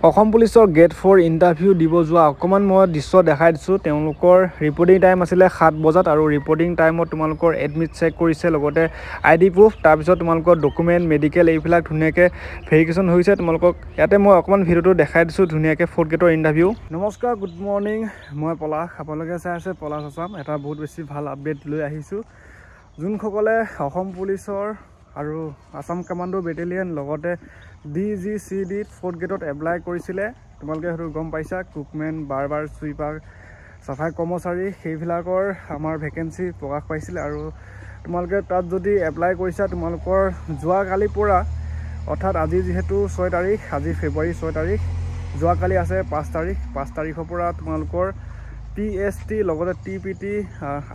অসম পুলিচৰ gate 4 interview দিব যোৱা অকমান মই দৃশ্য দেখাই দিছোঁ। তেওঁলোকৰ ৰিপৰ্টিং টাইম আছিলে 7 বজাত আৰু ৰিপৰ্টিং টাইমত তোমালোকৰ এডমিট চেক কৰিছে, লগতে আইডি প্ৰুফ, তাৰপিছত তোমালোকৰ ডকুমেণ্ট, মেডিকেল এইবিলাক ধুনীয়াকৈ ভেৰিফিকেশ্যন হৈছে। তোমালোকক ইয়াতে মই অকণমান ভিডিঅ'টো দেখাই দিছোঁ ধুনীয়াকৈ 4th গেটৰ ইণ্টাৰভিউ। নমস্কাৰ, গুড মৰ্ণিং, মই পলাশ। আপোনালোকে চাই আছে পলাশ আছাম। এটা বহুত বেছি ভাল আপডেট লৈ আহিছোঁ। যোনসকলে অসম পুলিচৰ আৰু আছাম কমাণ্ডো বেটেলিয়ন লগতে DGCD 4th গেটত এপ্লাই কৰিছিলে, তোমালোকে হয়তো গম পাইছা। কুকমেন, বাৰবাৰ, চুইপাৰ, চাফাই কৰ্মচাৰী সেইবিলাকৰ আমাৰ ভেকেঞ্চি প্ৰকাশ পাইছিলে আৰু তোমালোকে তাত যদি এপ্লাই কৰিছা, তোমালোকৰ যোৱাকালিৰ পৰা অৰ্থাৎ আজি যিহেতু 6 তাৰিখ, আজি ফেব্ৰুৱাৰী 6 তাৰিখ, যোৱাকালি আছে 5 তাৰিখ। 5 তাৰিখৰ পৰা তোমালোকৰ PST লগতে TPT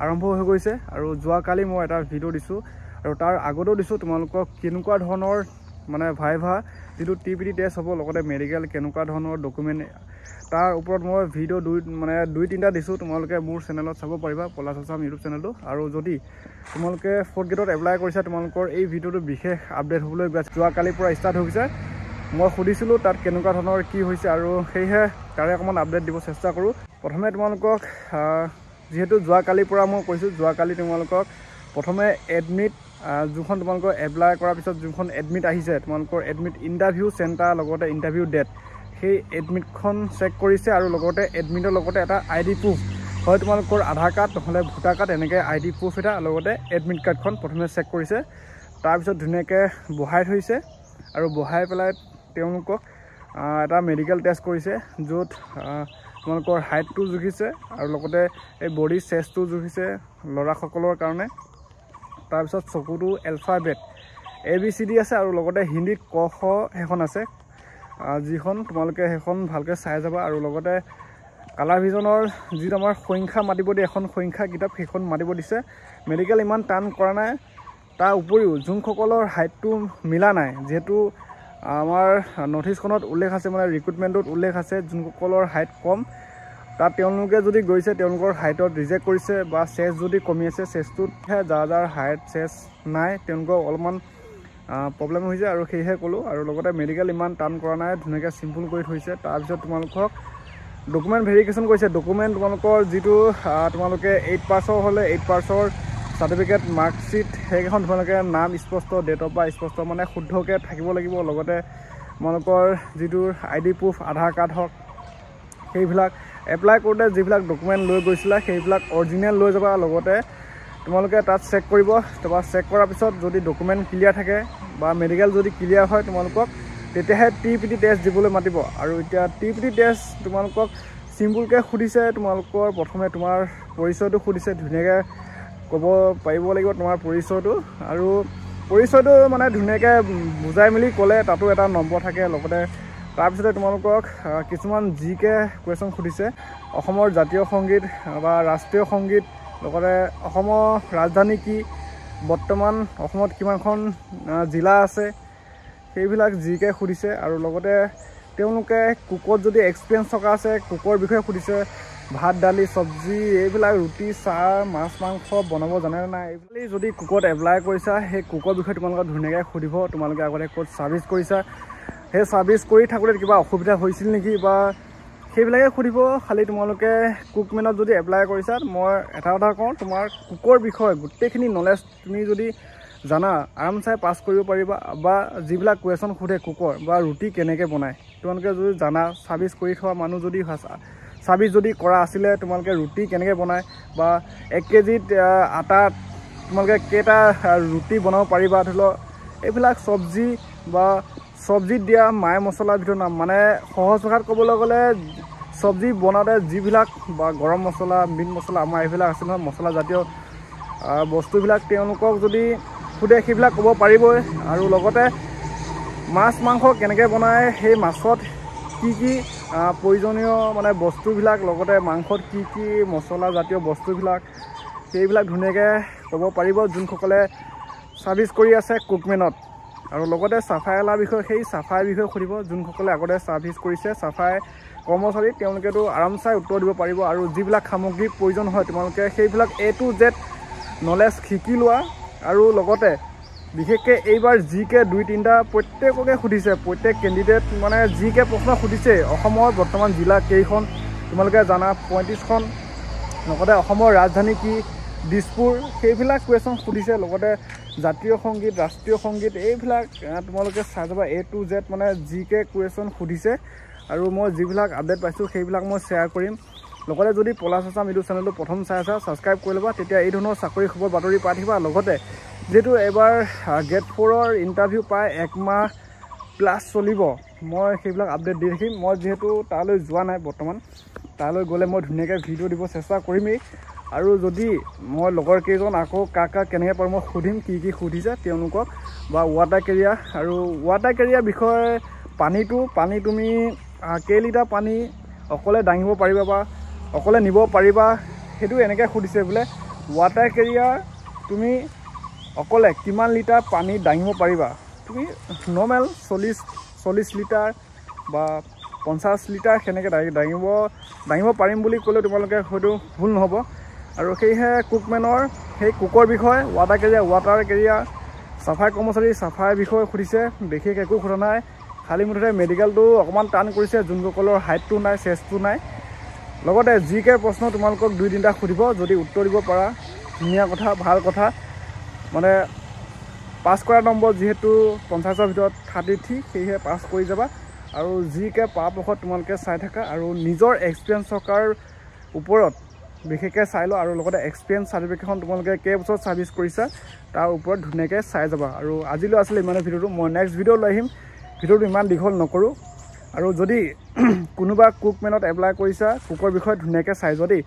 আৰম্ভ হৈ গৈছে আৰু যোৱাকালি মই এটা ভিডিঅ' দিছোঁ আৰু তাৰ আগতেও দিছোঁ তোমালোকক কেনেকুৱা ধৰণৰ মানে ভাইভা যিটো TPT টেষ্ট হ'ব, লগতে মেডিকেল কেনেকুৱা ধৰণৰ ডকুমেণ্ট, তাৰ ওপৰত মই ভিডিঅ' দুই তিনিটা দিছোঁ। তোমালোকে মোৰ চেনেলত চাব পাৰিবা, পলাশ আছাম ইউটিউব চেনেলটো। আৰু যদি তোমালোকে 4th গেটত এপ্লাই কৰিছা, তোমালোকৰ এই ভিডিঅ'টো বিশেষ আপডেট হ'বলৈ গৈ আছে। যোৱাকালিৰ পৰা ষ্টাৰ্ট হৈ গৈছে। মই সুধিছিলোঁ তাত কেনেকুৱা ধৰণৰ কি হৈছে আৰু সেয়েহে তাৰে অকণমান আপডেট দিব চেষ্টা কৰোঁ। প্ৰথমে তোমালোকক যিহেতু যোৱাকালিৰ পৰা মই কৈছোঁ, যোৱাকালি তোমালোকক প্ৰথমে এডমিট যোনখন তোমালোকৰ এপ্লাই কৰাৰ পিছত যোনখন এডমিট আহিছে, তোমালোকৰ এডমিট ইণ্টাৰভিউ চেণ্টাৰ লগতে ইণ্টাৰভিউ ডেট, সেই এডমিটখন চেক কৰিছে আৰু লগতে এডমিটৰ লগতে এটা আইডি প্ৰুফ, হয় তোমালোকৰ আধাৰ কাৰ্ড নহ'লে ভোটাৰ কাৰ্ড, এনেকৈ আইডি প্ৰুফ এটা লগতে এডমিট কাৰ্ডখন প্ৰথমে চেক কৰিছে। তাৰপিছত ধুনীয়াকৈ বহাই থৈছে আৰু বহাই পেলাই তেওঁলোকক এটা মেডিকেল টেষ্ট কৰিছে, য'ত তোমালোকৰ হাইটটো জুখিছে আৰু লগতে এই বডি চেষ্টটো জুখিছে ল'ৰাসকলৰ কাৰণে। তাৰপিছত চকুটো এলফাবেট ABCD আছে আৰু লগতে হিন্দীত ক খ সেইখন আছে, যিখন তোমালোকে সেইখন ভালকৈ চাই যাবা। আৰু লগতে কালাৰ ভিজনৰ যিটো আমাৰ সংখ্যা মাতিব দিয়ে, এখন সংখ্যা কিতাপ সেইখন মাতিব দিছে। মেডিকেল ইমান টান কৰা নাই। তাৰ উপৰিও যোনসকলৰ হাইটটো মিলা নাই, যিহেতু আমাৰ নথিছখনত উল্লেখ আছে, মানে ৰিক্ৰুটমেণ্টত উল্লেখ আছে যোনসকলৰ হাইট কম, তাত তেওঁলোকে যদি গৈছে তেওঁলোকৰ হাইটত ৰিজেক্ট কৰিছে বা চেষ্ট যদি কমি আছে, চেষ্টটোতহে যাৰ হাইট চেষ্ট নাই তেওঁলোকৰ অলপমান প্ৰব্লেম হৈছে আৰু সেয়েহে ক'লোঁ। আৰু লগতে মেডিকেল ইমান টান কৰা নাই, ধুনীয়াকৈ চিম্পুল কৰি থৈছে। তাৰপিছত তোমালোকক ডকুমেণ্ট ভেৰিফিকেশ্যন কৰিছে। ডকুমেণ্ট তোমালোকৰ যিটো তোমালোকে 8 পাছৰ হ'লে 8 পাছৰ চাৰ্টিফিকেট, মাৰ্কশ্বিট সেইকেইখন তোমালোকে নাম স্পষ্ট, ডেট অফ বাৰ্থ স্পষ্ট মানে শুদ্ধকৈ থাকিব লাগিব। লগতে তোমালোকৰ যিটো আইডি প্ৰুফ, আধাৰ কাৰ্ড হওক, সেইবিলাক এপ্লাই কৰোঁতে যিবিলাক ডকুমেণ্ট লৈ গৈছিলা সেইবিলাক অৰিজিনেল লৈ যাবা। লগতে তোমালোকে তাত চেক কৰিব। তাৰপৰা চেক কৰাৰ পিছত যদি ডকুমেণ্ট ক্লিয়াৰ থাকে বা মেডিকেল যদি ক্লিয়াৰ হয়, তোমালোকক তেতিয়াহে TPT টেষ্ট দিবলৈ মাতিব। আৰু এতিয়া TPT টেষ্ট তোমালোকক চিম্পুলকৈ সুধিছে। তোমালোকৰ প্ৰথমে তোমাৰ পৰিচয়টো সুধিছে, ধুনীয়াকৈ ক'ব পাৰিব লাগিব তোমাৰ পৰিচয়টো, আৰু পৰিচয়টো মানে ধুনীয়াকৈ বুজাই মেলি ক'লে তাতো এটা নম্বৰ থাকে। লগতে তাৰপিছতে তোমালোকক কিছুমান GK কুৱেশ্যন সুধিছে, অসমৰ জাতীয় সংগীত বা ৰাষ্ট্ৰীয় সংগীত, লগতে অসমৰ ৰাজধানী কি, বৰ্তমান অসমত কিমানখন জিলা আছে, সেইবিলাক GK সুধিছে। আৰু লগতে তেওঁলোকে কুকত যদি এক্সপিৰিয়েঞ্চ থকা আছে, কুকৰ বিষয়ে সুধিছে। ভাত, দালি, চব্জি, এইবিলাক ৰুটি, চাহ, মাছ, মাংস বনাব জানে নাই, এইবিলাক যদি কুকত এপ্লাই কৰিছা, সেই কুকৰ বিষয়ে তোমালোকক ধুনীয়াকৈ সুধিব। তোমালোকে আগতে ক'ত ছাৰ্ভিচ কৰিছা, সেই ছাৰ্ভিচ কৰি থাকোঁতে কিবা অসুবিধা হৈছিল নেকি বা সেইবিলাকে সুধিব। খালি তোমালোকে কুকমেনত যদি এপ্লাই কৰিছা, মই এটা কথা কওঁ, তোমাৰ কুকৰ বিষয়ে গোটেইখিনি নলেজ তুমি যদি জানা, আৰামচাই পাছ কৰিব পাৰিবা। বা যিবিলাক কুৱেশ্যন সোধে কুকৰ বা ৰুটি কেনেকৈ বনায়, তোমালোকে যদি জানা, ছাৰ্ভিচ কৰি থোৱা মানুহ যদি ছাৰ্ভিচ যদি কৰা আছিলে, তোমালোকে ৰুটি কেনেকৈ বনায় বা 1 কেজিত আটাত তোমালোকে কেইটা ৰুটি বনাব পাৰিবা, ধৰি লওক এইবিলাক চব্জি বা চব্জিত দিয়া মাই মছলাৰ ভিতৰত নাম, মানে সহজ ভাষাত ক'বলৈ গ'লে চব্জি বনাওঁতে যিবিলাক বা গৰম মছলা, মিট মছলা, আমাৰ এইবিলাক আছে নহয় মছলাজাতীয় বস্তুবিলাক, তেওঁলোকক যদি সোধে সেইবিলাক ক'ব পাৰিবই। আৰু লগতে মাছ মাংস কেনেকৈ বনায়, সেই মাছত কি কি প্ৰয়োজনীয় মানে বস্তুবিলাক, লগতে মাংসত কি কি মছলাজাতীয় বস্তুবিলাক, সেইবিলাক ধুনীয়াকৈ ক'ব পাৰিব যোনসকলে ছাৰ্ভিচ কৰি আছে কুকমেনত। আৰু লগতে চাফাইৱালাৰ বিষয়ে, সেই চাফাইৰ বিষয়ে সুধিব যোনসকলে আগতে ছাৰ্ভিচ কৰিছে, চাফাই কৰ্মচাৰী, তেওঁলোকেতো আৰামচাই উত্তৰ দিব পাৰিব। আৰু যিবিলাক সামগ্ৰীৰ প্ৰয়োজন হয়, তোমালোকে সেইবিলাক A to Z নলেজ শিকি লোৱা। আৰু লগতে বিশেষকৈ এইবাৰ জিকে 2-3টা প্ৰত্যেককে সুধিছে, প্ৰত্যেক কেণ্ডিডেট মানে জিকে প্ৰশ্ন সুধিছে। অসমৰ বৰ্তমান জিলা কেইখন তোমালোকে জানা, 35খন। লগতে অসমৰ ৰাজধানী কি, দিছপুৰ, সেইবিলাক কুৱেশ্যন সুধিছে। লগতে জাতীয় সংগীত, ৰাষ্ট্ৰীয় সংগীত, এইবিলাক তোমালোকে চাই যাবা। A to Z মানে জিকে কুৱেশ্যন সুধিছে আৰু মই যিবিলাক আপডেট পাইছোঁ সেইবিলাক মই শ্বেয়াৰ কৰিম। লগতে যদি পলাশ আছাম ইউটিউব চেনেলটো প্ৰথম চাই আছা, ছাবস্ক্ৰাইব কৰি ল'বা, তেতিয়া এই ধৰণৰ চাকৰি খবৰ বাতৰি পাই থাকিবা। লগতে যিহেতু এবাৰ গ্ৰেড 4ৰ ইণ্টাৰভিউ প্ৰায় 1 মাহ প্লাছ চলিব, মই সেইবিলাক আপডেট দি থাকিম। মই যিহেতু তালৈ যোৱা নাই বৰ্তমান, তালৈ গ'লে মই ধুনীয়াকৈ ভিডিঅ' দিব চেষ্টা কৰিমেই। আৰু যদি মই লগৰ কেইজন আকৌ কাক কেনেকৈ পাৰোঁ মই সুধিম, কি সুধিছে তেওঁলোকক। বা ৱাটাৰ কেৰিয়াৰ, আৰু ৱাটাৰ কেৰিয়াৰ বিষয়ে পানী তুমি কেই লিটাৰ পানী অকলে দাঙিব পাৰিবা বা অকলে নিব পাৰিবা, সেইটো এনেকৈ সুধিছে বোলে। ৱাটাৰ কেৰিয়াৰ তুমি অকলে কিমান লিটাৰ পানী দাঙিব পাৰিবা? তুমি নৰ্মেল 40 লিটাৰ বা 50 লিটাৰ সেনেকৈ দাঙিব পাৰিম বুলি ক'লে তোমালোকে হয়তো ভুল নহ'ব। আৰু সেয়েহে কুকমেনৰ সেই কুকৰ বিষয়ে, ৱাটাৰ কেৰিয়াৰ চাফাই কৰ্মচাৰী চাফাইৰ বিষয়ে সুধিছে। বিশেষ একো সোধা নাই, খালী মুঠতে মেডিকেলটো অকণমান টান কৰিছে, যোনসকলৰ হাইটটো নাই, চেষ্টটো নাই। লগতে জিকে প্ৰশ্ন তোমালোকক 2-3টা সুধিব, যদি উত্তৰ দিব পাৰা ধুনীয়া কথা, ভাল কথা। মানে পাছ কৰা নম্বৰ যিহেতু 50ৰ ভিতৰত 33, সেয়েহে পাছ কৰি যাবা। আৰু জিকে পৰাপক্ষত তোমালোকে চাই থাকা আৰু নিজৰ এক্সপিৰিয়েঞ্চ থকাৰ ওপৰত বিশেষকৈ চাই লোৱা। আৰু লগতে এক্সপিৰিয়েঞ্চ চাৰ্টিফিকেটখন তোমালোকে কেইবছৰ ছাৰ্ভিচ কৰিছা তাৰ ওপৰত ধুনীয়াকৈ চাই যাবা। আৰু আজিলৈ আছিলে ইমানে ভিডিঅ'টো, মই নেক্সট ভিডিঅ' লৈ আহিম। ভিডিঅ'টো ইমান দীঘল নকৰোঁ। আৰু যদি কোনোবা কুকমেনত এপ্লাই কৰিছা, কুকৰ বিষয়ে ধুনীয়াকৈ চাই যোৱা দেই।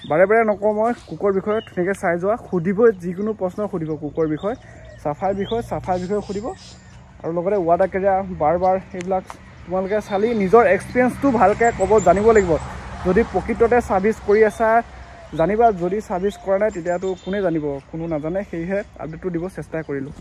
বাৰে নকওঁ মই, কুকৰ বিষয়ে ধুনীয়াকৈ চাই যোৱা। সুধিবই, যিকোনো প্ৰশ্ন সুধিব কুকৰ বিষয়ে, চাফাইৰ বিষয়ে সুধিব। আৰু লগতে ৱাটাৰ কেৰিয়াৰ, বাৰ এইবিলাক তোমালোকে চালি নিজৰ এক্সপিৰিয়েঞ্চটো ভালকৈ ক'ব জানিব লাগিব। যদি প্ৰকৃততে ছাৰ্ভিচ কৰি আছা জানিবা, যদি ছাৰ্ভিচ কৰা নাই তেতিয়াতো কোনে জানিব, কোনো নাজানে। সেয়েহে আপডেটটো দিব চেষ্টা কৰিলোঁ।